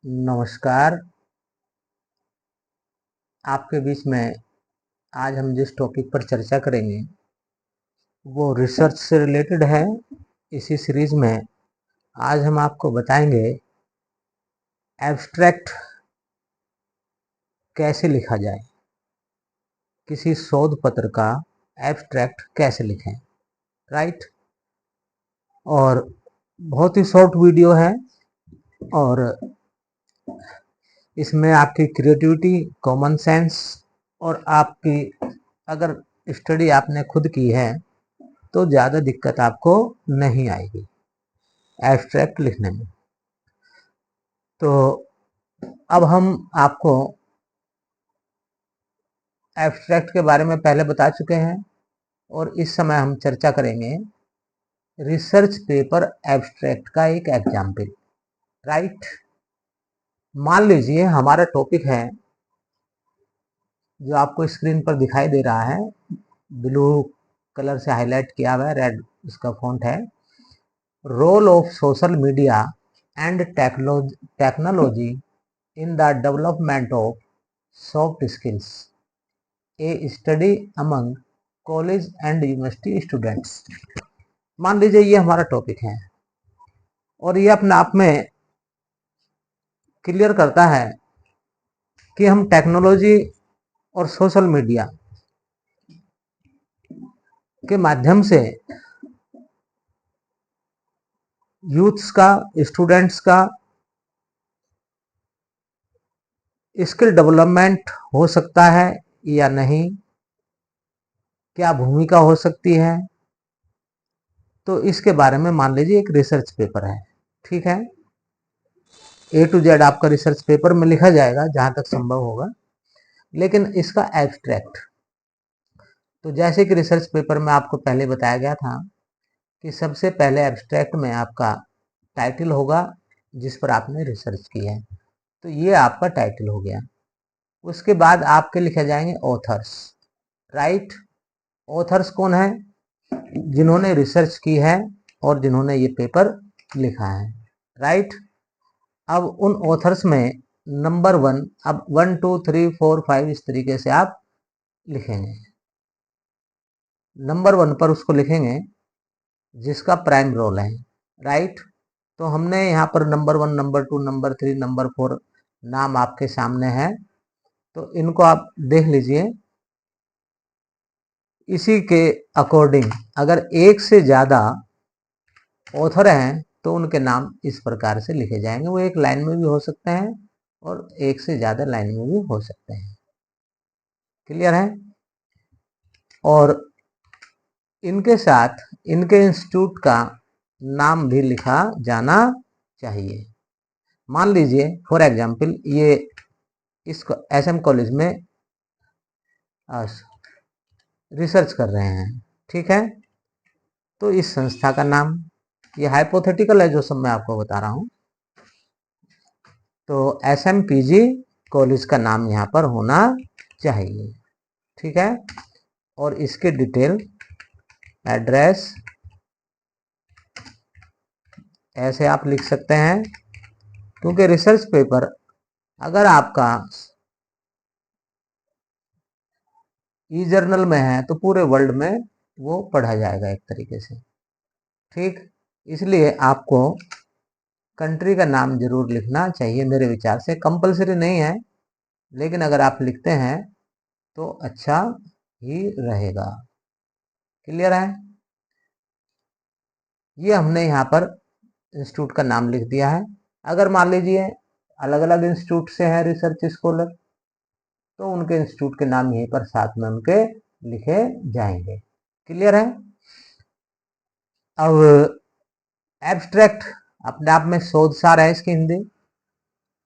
नमस्कार। आपके बीच में आज हम जिस टॉपिक पर चर्चा करेंगे वो रिसर्च से रिलेटेड है। इसी सीरीज में आज हम आपको बताएंगे एब्स्ट्रैक्ट कैसे लिखा जाए, किसी शोध पत्र का एब्स्ट्रैक्ट कैसे लिखें, राइट। और बहुत ही शॉर्ट वीडियो है और इसमें आपकी क्रिएटिविटी, कॉमन सेंस और आपकी अगर स्टडी आपने खुद की है तो ज़्यादा दिक्कत आपको नहीं आएगी एब्स्ट्रैक्ट लिखने में। तो अब हम आपको एब्स्ट्रैक्ट के बारे में पहले बता चुके हैं और इस समय हम चर्चा करेंगे रिसर्च पेपर एब्स्ट्रैक्ट का एक एग्जाम्पल, राइट। मान लीजिए हमारा टॉपिक है जो आपको स्क्रीन पर दिखाई दे रहा है, ब्लू कलर से हाईलाइट किया हुआ है, रेड इसका फॉन्ट है। Role of social media and technology in the development of soft skills, a study among college and university students. मान लीजिए ये हमारा टॉपिक है और ये अपने आप में क्लियर करता है कि हम टेक्नोलॉजी और सोशल मीडिया के माध्यम से यूथ्स का, स्टूडेंट्स का स्किल डेवलपमेंट हो सकता है या नहीं, क्या भूमिका हो सकती है। तो इसके बारे में मान लीजिए एक रिसर्च पेपर है, ठीक है। ए टू जेड आपका रिसर्च पेपर में लिखा जाएगा जहां तक संभव होगा, लेकिन इसका एब्स्ट्रैक्ट तो जैसे कि रिसर्च पेपर में आपको पहले बताया गया था कि सबसे पहले एब्स्ट्रैक्ट में आपका टाइटल होगा जिस पर आपने रिसर्च की है, तो ये आपका टाइटल हो गया। उसके बाद आपके लिखे जाएंगे ऑथर्स, राइट। ऑथर्स कौन है? जिन्होंने रिसर्च की है और जिन्होंने ये पेपर लिखा है, राइट। अब उन ऑथर्स में नंबर 1, अब 1 2 3 4 5 इस तरीके से आप लिखेंगे। नंबर 1 पर उसको लिखेंगे जिसका प्राइम रोल है, राइट। तो हमने यहाँ पर नंबर 1, नंबर 2, नंबर 3, नंबर 4 नाम आपके सामने है, तो इनको आप देख लीजिए। इसी के अकॉर्डिंग अगर एक से ज़्यादा ऑथर हैं तो उनके नाम इस प्रकार से लिखे जाएंगे। वो एक लाइन में भी हो सकते हैं और एक से ज़्यादा लाइन में भी हो सकते हैं, क्लियर है। और इनके साथ इनके इंस्टीट्यूट का नाम भी लिखा जाना चाहिए। मान लीजिए फॉर एग्जांपल ये इस एसएम कॉलेज में रिसर्च कर रहे हैं, ठीक है। तो इस संस्था का नाम, ये हाइपोथेटिकल है जो सब मैं आपको बता रहा हूं, तो एसएमपीजी कॉलेज का नाम यहाँ पर होना चाहिए, ठीक है। और इसके डिटेल, एड्रेस ऐसे आप लिख सकते हैं, क्योंकि रिसर्च पेपर अगर आपका ई जर्नल में है तो पूरे वर्ल्ड में वो पढ़ा जाएगा एक तरीके से, ठीक। इसलिए आपको कंट्री का नाम जरूर लिखना चाहिए, मेरे विचार से कंपलसरी नहीं है, लेकिन अगर आप लिखते हैं तो अच्छा ही रहेगा, क्लियर है। ये हमने यहाँ पर इंस्टीट्यूट का नाम लिख दिया है। अगर मान लीजिए अलग अलग इंस्टीट्यूट से है रिसर्च स्कॉलर, तो उनके इंस्टीट्यूट के नाम यहीं पर साथ में उनके लिखे जाएंगे, क्लियर है। अब एब्स्ट्रैक्ट अपने आप में शोध सार है, इसकी हिंदी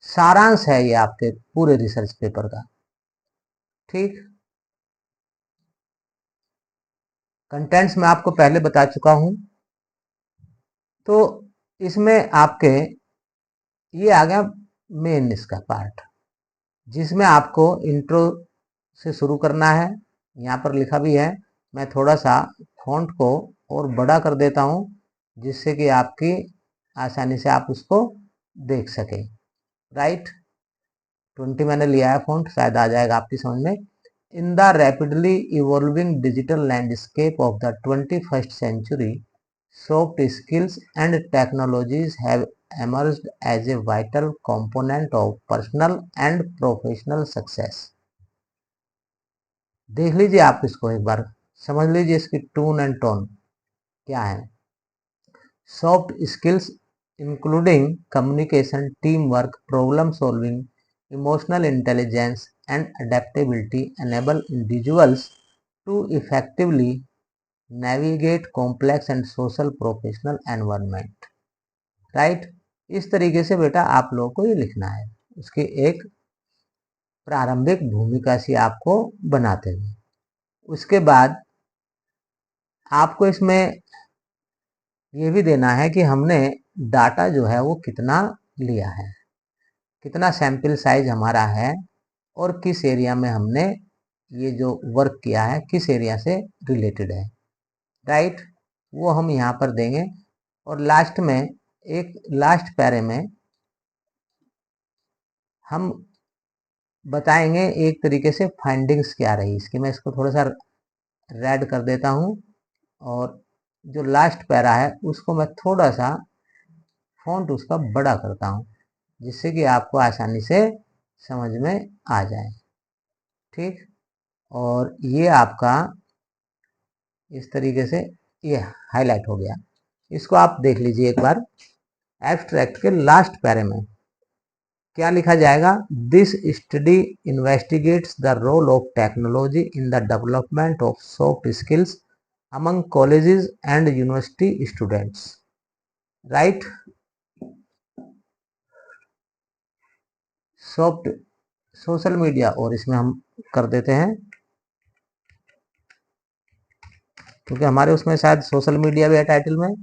सारांश है ये आपके पूरे रिसर्च पेपर का, ठीक। कंटेंट्स मैं आपको पहले बता चुका हूं, तो इसमें आपके ये आ गया मेन इसका पार्ट, जिसमें आपको इंट्रो से शुरू करना है। यहाँ पर लिखा भी है, मैं थोड़ा सा फॉन्ट को और बड़ा कर देता हूँ जिससे कि आपकी आसानी से आप उसको देख सकें। राइट। 20 मैंने लिया है फॉन्ट, शायद आ जाएगा आपकी समझ में। In the rapidly evolving digital landscape of the 21st century, soft skills and technologies have emerged as a vital component of personal and professional success। देख लीजिए आप इसको एक बार, समझ लीजिए इसकी टून एंड टोन क्या है। Soft skills including communication, team work, problem solving, emotional intelligence and adaptability enable individuals to effectively navigate complex and social professional environment। Right. इस तरीके से बेटा आप लोगों को ये लिखना है, उसकी एक प्रारंभिक भूमिका सी आपको बनाते हुए। उसके बाद आपको इसमें ये भी देना है कि हमने डाटा जो है वो कितना लिया है, कितना सैंपल साइज हमारा है, और किस एरिया में हमने ये जो वर्क किया है किस एरिया से रिलेटेड है। राइट, वो हम यहाँ पर देंगे। और लास्ट में, एक लास्ट पैरे में हम बताएंगे एक तरीके से फाइंडिंग्स क्या रही इसकी। मैं इसको थोड़ा सा रेड कर देता हूँ, और जो लास्ट पैरा है उसको मैं थोड़ा सा फॉन्ट उसका बड़ा करता हूँ, जिससे कि आपको आसानी से समझ में आ जाए। ठीक, और ये आपका इस तरीके से ये हाईलाइट हो गया। इसको आप देख लीजिए एक बार। एब्स्ट्रैक्ट के लास्ट पैरे में क्या लिखा जाएगा? This study investigates the role of technology in the development of soft skills among colleges and university students. Right, soft social media, और इसमें हम कर देते हैं क्योंकि हमारे उसमें शायद सोशल मीडिया भी है टाइटल में।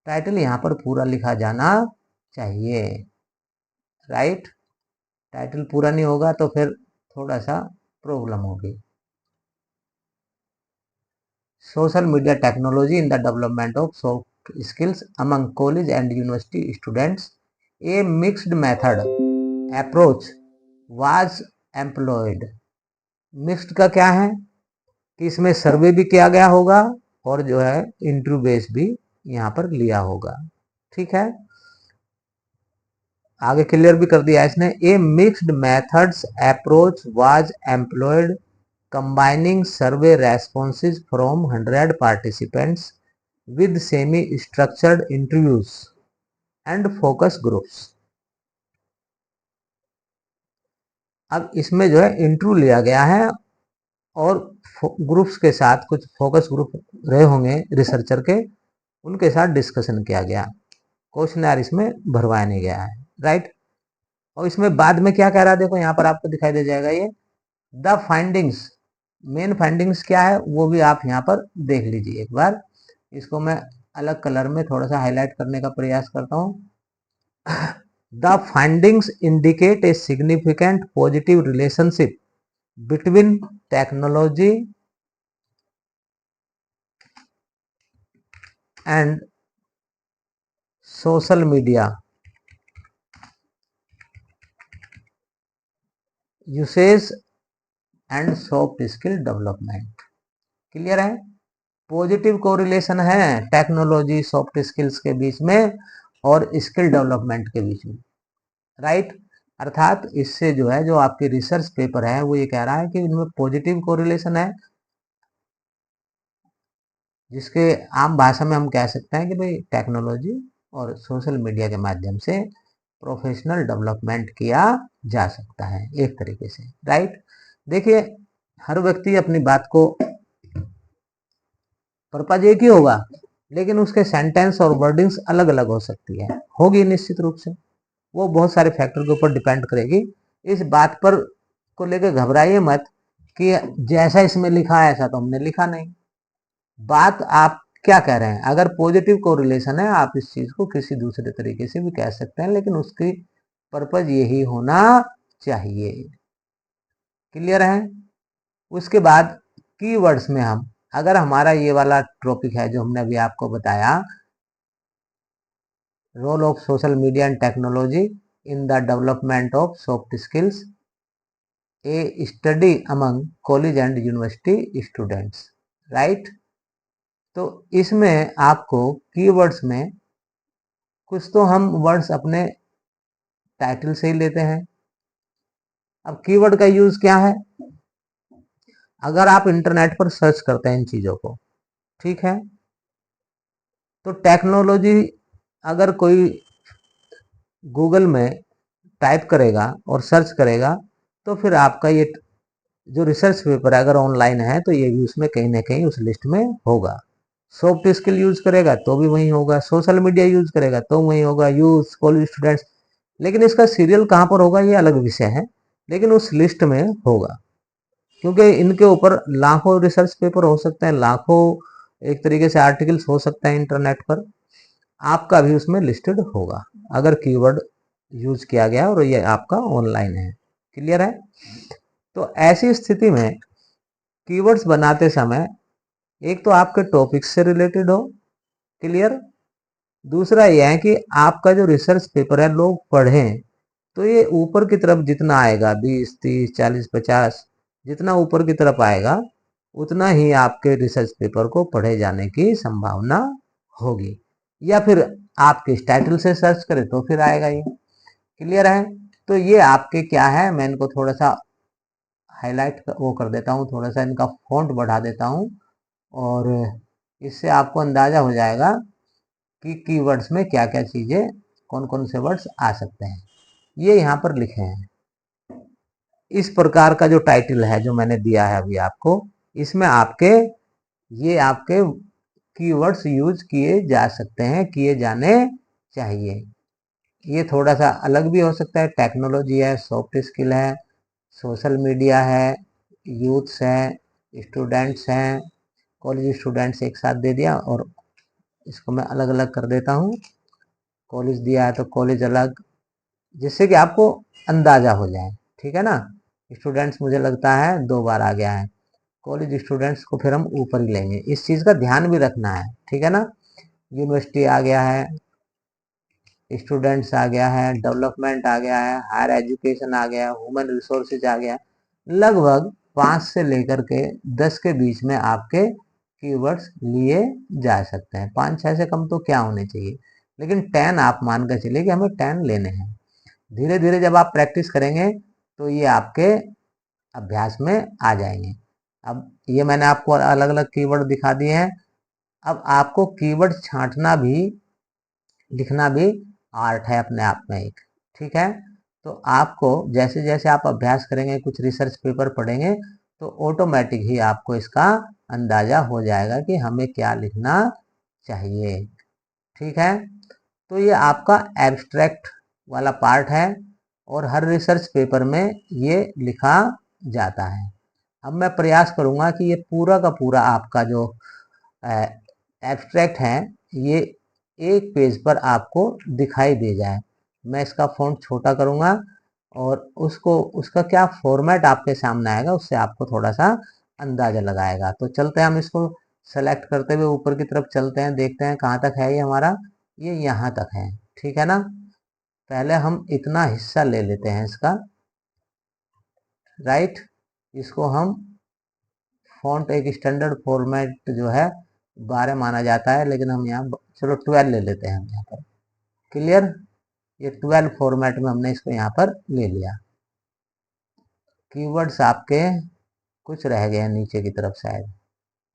टाइटल यहाँ पर पूरा लिखा जाना चाहिए। राइट, टाइटल पूरा नहीं होगा तो फिर थोड़ा सा प्रॉब्लम होगी। Social media technology in the development of soft skills among college and university students, A mixed method approach was employed. Mixed का क्या है कि इसमें सर्वे भी किया गया होगा और जो है इंटरव्यू बेस भी यहाँ पर लिया होगा। ठीक है, आगे क्लियर भी कर दिया इसने। A mixed methods approach was employed combining survey responses from 100 participants with semi structured interviews and focus groups. अब इसमें जो है इंटरव्यू लिया गया है और ग्रुप्स के साथ कुछ फोकस ग्रुप रहे होंगे रिसर्चर के, उनके साथ डिस्कशन किया गया, क्वेश्चनर इसमें भरवाया नहीं गया है। राइट, और इसमें बाद में क्या कह रहा है देखो यहाँ पर आपको दिखाई दे जाएगा ये द फाइंडिंग्स। मेन फाइंडिंग्स क्या है वो भी आप यहाँ पर देख लीजिए एक बार। इसको मैं अलग कलर में थोड़ा सा हाईलाइट करने का प्रयास करता हूँ। The findings indicate a significant positive relationship between technology and social media usage and soft skill development. Clear है? पॉजिटिव कोरिलेशन है टेक्नोलॉजी सॉफ्ट स्किल्स के बीच में और स्किल डेवलपमेंट के बीच में। राइट, अर्थात इससे जो है जो आपकी रिसर्च पेपर है वो ये कह रहा है कि इनमें पॉजिटिव कोरिलेशन है, जिसके आम भाषा में हम कह सकते हैं कि भाई टेक्नोलॉजी और सोशल मीडिया के माध्यम से प्रोफेशनल डेवलपमेंट किया जा सकता है एक तरीके से। राइट, देखिए हर व्यक्ति अपनी बात को, पर्पज एक ही होगा लेकिन उसके सेंटेंस और वर्डिंग्स अलग अलग हो सकती है, होगी निश्चित रूप से, वो बहुत सारे फैक्टर के ऊपर डिपेंड करेगी। इस बात पर को लेकर घबराइए मत कि जैसा इसमें लिखा है ऐसा तो हमने लिखा नहीं। बात आप क्या कह रहे हैं, अगर पॉजिटिव कोरिलेशन है आप इस चीज को किसी दूसरे तरीके से भी कह सकते हैं, लेकिन उसकी पर्पज यही होना चाहिए। क्लियर है? उसके बाद कीवर्ड्स में हम अगर हमारा ये वाला टॉपिक है जो हमने अभी आपको बताया, role of social media and technology in the development of soft skills, a study among college and university students, right. तो इसमें आपको कीवर्ड्स में कुछ तो हम वर्ड्स अपने टाइटल से ही लेते हैं। अब कीवर्ड का यूज क्या है? अगर आप इंटरनेट पर सर्च करते हैं इन चीजों को, ठीक है, तो टेक्नोलॉजी अगर कोई गूगल में टाइप करेगा और सर्च करेगा, तो फिर आपका ये जो रिसर्च पेपर है अगर ऑनलाइन है तो ये भी उसमें कहीं ना कहीं उस लिस्ट में होगा। सॉफ्ट स्किल यूज करेगा तो भी वही होगा, सोशल मीडिया यूज करेगा तो वही होगा, यूथ कॉलेज स्टूडेंट्स। लेकिन इसका सीरियल कहाँ पर होगा ये अलग विषय है, लेकिन उस लिस्ट में होगा, क्योंकि इनके ऊपर लाखों रिसर्च पेपर हो सकते हैं, लाखों एक तरीके से आर्टिकल्स हो सकते हैं इंटरनेट पर, आपका भी उसमें लिस्टेड होगा अगर कीवर्ड यूज किया गया और ये आपका ऑनलाइन है। क्लियर है? तो ऐसी स्थिति में कीवर्ड्स बनाते समय एक तो आपके टॉपिक से रिलेटेड हो, क्लियर। दूसरा यह है कि आपका जो रिसर्च पेपर है लोग पढ़ें, तो ये ऊपर की तरफ जितना आएगा 20, 30, 40, 50, जितना ऊपर की तरफ आएगा उतना ही आपके रिसर्च पेपर को पढ़े जाने की संभावना होगी। या फिर आप किस टाइटल से सर्च करें तो फिर आएगा ये। क्लियर है? तो ये आपके क्या है, मैं इनको थोड़ा सा हाईलाइट वो कर देता हूँ, थोड़ा सा इनका फॉन्ट बढ़ा देता हूँ, और इससे आपको अंदाजा हो जाएगा कि कीवर्ड्स में क्या क्या चीजें, कौन कौन से वर्ड्स आ सकते हैं। ये यहाँ पर लिखे हैं इस प्रकार का जो टाइटल है जो मैंने दिया है अभी आपको, इसमें आपके ये आपके कीवर्ड्स यूज किए जा सकते हैं, किए जाने चाहिए। ये थोड़ा सा अलग भी हो सकता है, टेक्नोलॉजी है, सॉफ्ट स्किल है, सोशल मीडिया है, यूथ्स हैं, स्टूडेंट्स हैं, कॉलेज स्टूडेंट्स एक साथ दे दिया, और इसको मैं अलग अलग कर देता हूँ। कॉलेज दिया है तो कॉलेज अलग, जिससे कि आपको अंदाजा हो जाए, ठीक है ना। स्टूडेंट्स मुझे लगता है 2 बार आ गया है, कॉलेज स्टूडेंट्स को फिर हम ऊपर ही लेंगे, इस चीज़ का ध्यान भी रखना है, ठीक है ना। यूनिवर्सिटी आ गया है, स्टूडेंट्स आ गया है, डेवलपमेंट आ गया है, हायर एजुकेशन आ गया, ह्यूमन रिसोर्सेज आ गया। लगभग 5 से लेकर के 10 के बीच में आपके कीवर्ड्स लिए जा सकते हैं, 5-6 से कम तो क्या होने चाहिए, लेकिन 10 आप मान कर चलिए कि हमें 10 लेने हैं। धीरे धीरे जब आप प्रैक्टिस करेंगे तो ये आपके अभ्यास में आ जाएंगे। अब ये मैंने आपको अलग अलग कीवर्ड दिखा दिए हैं। अब आपको कीवर्ड छांटना भी, लिखना भी आर्ट है अपने आप में एक, ठीक है। तो आपको जैसे जैसे आप अभ्यास करेंगे, कुछ रिसर्च पेपर पढ़ेंगे, तो ऑटोमेटिक ही आपको इसका अंदाजा हो जाएगा कि हमें क्या लिखना चाहिए, ठीक है। तो ये आपका एब्स्ट्रैक्ट वाला पार्ट है और हर रिसर्च पेपर में ये लिखा जाता है। अब मैं प्रयास करूंगा कि ये पूरा का पूरा आपका जो एब्स्ट्रैक्ट है ये एक पेज पर आपको दिखाई दे जाए। मैं इसका फ़ॉन्ट छोटा करूंगा और उसको उसका क्या फॉर्मेट आपके सामने आएगा उससे आपको थोड़ा सा अंदाजा लगाएगा। तो चलते हैं, हम इसको सेलेक्ट करते हुए ऊपर की तरफ चलते हैं, देखते हैं कहाँ तक है ये हमारा, ये यहाँ तक है, ठीक है ना। पहले हम इतना हिस्सा ले लेते हैं इसका, राइट। इसको हम फॉन्ट एक स्टैंडर्ड फॉर्मेट जो है 12 माना जाता है, लेकिन हम यहाँ चलो 12 ले लेते हैं हम यहाँ पर। क्लियर? ये 12 फॉर्मेट में हमने इसको यहाँ पर ले लिया। कीवर्ड्स आपके कुछ रह गए हैं नीचे की तरफ शायद,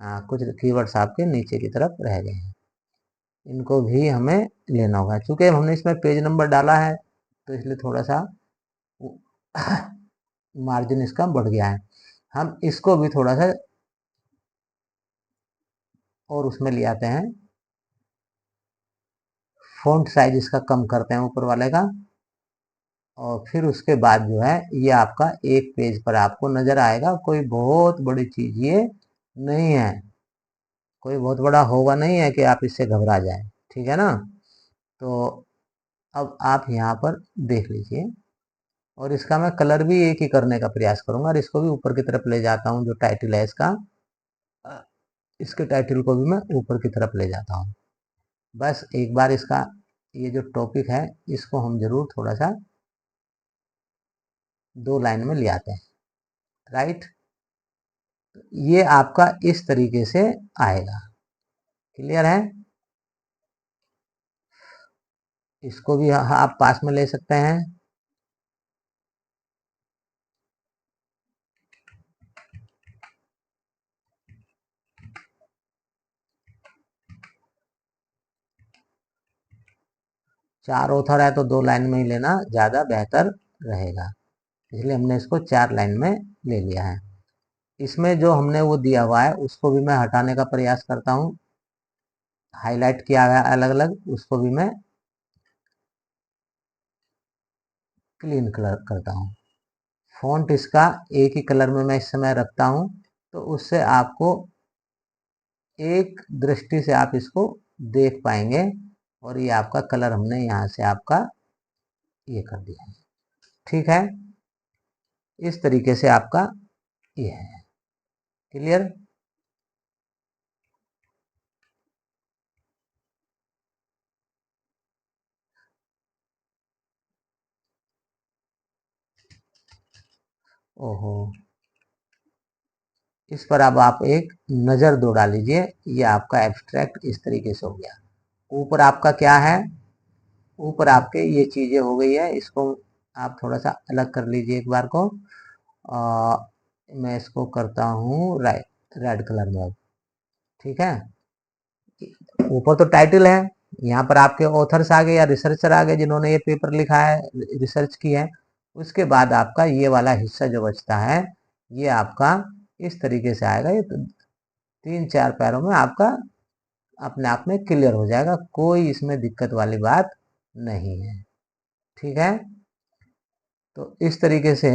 हाँ कुछ कीवर्ड्स आपके नीचे की तरफ रह गए हैं, इनको भी हमें लेना होगा। चूंकि हमने इसमें पेज नंबर डाला है तो इसलिए थोड़ा सा मार्जिन इसका बढ़ गया है। हम इसको भी थोड़ा सा और उसमें ले आते हैं, फॉन्ट साइज इसका कम करते हैं ऊपर वाले का, और फिर उसके बाद जो है ये आपका एक पेज पर आपको नजर आएगा। कोई बहुत बड़ी चीज ये नहीं है, कोई बहुत बड़ा होगा नहीं है कि आप इससे घबरा जाएं, ठीक है ना। तो अब आप यहाँ पर देख लीजिए, और इसका मैं कलर भी एक ही करने का प्रयास करूंगा, और इसको भी ऊपर की तरफ ले जाता हूँ जो टाइटल है इसका, इसके टाइटल को भी मैं ऊपर की तरफ ले जाता हूँ। बस एक बार इसका ये जो टॉपिक है इसको हम जरूर थोड़ा सा 2 लाइन में ले आते हैं, राइट। ये आपका इस तरीके से आएगा, क्लियर है। इसको भी आप पास में ले सकते हैं। चार ऑथर है तो 2 लाइन में ही लेना ज़्यादा बेहतर रहेगा, इसलिए हमने इसको 4 लाइन में ले लिया है। इसमें जो हमने वो दिया हुआ है उसको भी मैं हटाने का प्रयास करता हूँ, हाईलाइट किया हुआ है अलग अलग, उसको भी मैं क्लीन कलर करता हूँ। फॉन्ट इसका एक ही कलर में मैं इस समय रखता हूँ, तो उससे आपको एक दृष्टि से आप इसको देख पाएंगे। और ये आपका कलर हमने यहाँ से आपका ये कर दिया है, ठीक है। इस तरीके से आपका ये है, क्लियर। ओहो, इस पर अब आप एक नज़र दौड़ा लीजिए। ये आपका एब्स्ट्रैक्ट इस तरीके से हो गया। ऊपर आपका क्या है, ऊपर आपके ये चीज़ें हो गई है, इसको आप थोड़ा सा अलग कर लीजिए एक बार को। मैं इसको करता हूँ रेड कलर में अब, ठीक है। ऊपर तो टाइटल है, यहाँ पर आपके ऑथर्स आ गए या रिसर्चर आ गए जिन्होंने ये पेपर लिखा है, रिसर्च की है। उसके बाद आपका ये वाला हिस्सा जो बचता है ये आपका इस तरीके से आएगा। ये 3-4 पैरों में आपका अपने आप में क्लियर हो जाएगा, कोई इसमें दिक्कत वाली बात नहीं है, ठीक है। तो इस तरीके से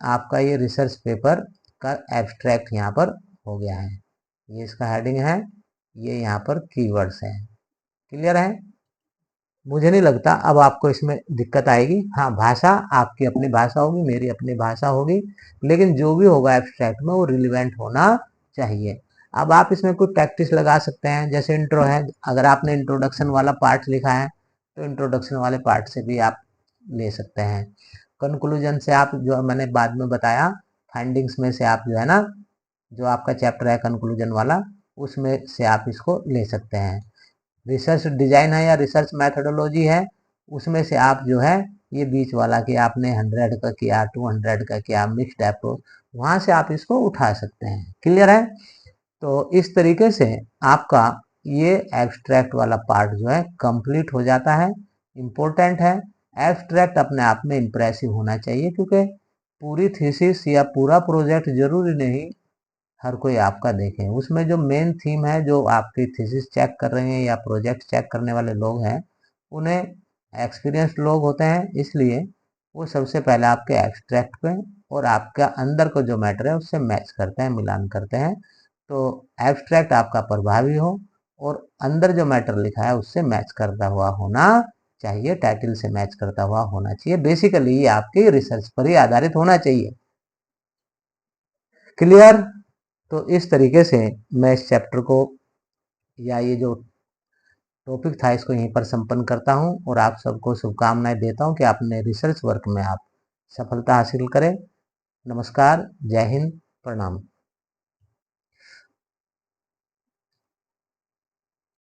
आपका ये रिसर्च पेपर का एब्स्ट्रैक्ट यहाँ पर हो गया है। ये इसका हेडिंग है, ये यहाँ पर कीवर्ड्स हैं, क्लियर है। मुझे नहीं लगता अब आपको इसमें दिक्कत आएगी। हाँ, भाषा आपकी अपनी भाषा होगी, मेरी अपनी भाषा होगी, लेकिन जो भी होगा एब्स्ट्रैक्ट में वो रिलेवेंट होना चाहिए। अब आप इसमें कुछ प्रैक्टिस लगा सकते हैं, जैसे इंट्रो है, अगर आपने इंट्रोडक्शन वाला पार्ट लिखा है तो इंट्रोडक्शन वाले पार्ट से भी आप ले सकते हैं। कंक्लूजन से आप, जो मैंने बाद में बताया, फाइंडिंग्स में से आप जो है ना, जो आपका चैप्टर है कंक्लूजन वाला, उसमें से आप इसको ले सकते हैं। रिसर्च डिजाइन है या रिसर्च मैथडोलॉजी है, उसमें से आप जो है ये बीच वाला कि आपने 100 का किया, 200 का किया, मिक्स्ड अप्रोच, वहां से आप इसको उठा सकते हैं, क्लियर है। तो इस तरीके से आपका ये एब्स्ट्रैक्ट वाला पार्ट जो है कंप्लीट हो जाता है। इम्पोर्टेंट है, एब्स्ट्रैक्ट अपने आप में इंप्रेसिव होना चाहिए, क्योंकि पूरी थीसिस या पूरा प्रोजेक्ट जरूरी नहीं हर कोई आपका देखे। उसमें जो मेन थीम है, जो आपकी थीसिस चेक कर रहे हैं या प्रोजेक्ट चेक करने वाले लोग हैं, उन्हें एक्सपीरियंस्ड लोग होते हैं, इसलिए वो सबसे पहले आपके एब्स्ट्रैक्ट पे और आपका अंदर को जो मैटर है उससे मैच करते हैं, मिलान करते हैं। तो एब्स्ट्रैक्ट आपका प्रभावी हो और अंदर जो मैटर लिखा है उससे मैच करता हुआ होना चाहिए, टाइटल से मैच करता हुआ होना चाहिए। बेसिकली ये आपकी रिसर्च पर ही आधारित होना चाहिए, क्लियर। तो इस तरीके से मैं इस चैप्टर को या ये जो टॉपिक था इसको यहीं पर संपन्न करता हूं और आप सबको शुभकामनाएं देता हूं कि अपने रिसर्च वर्क में आप सफलता हासिल करें। नमस्कार, जय हिंद, प्रणाम।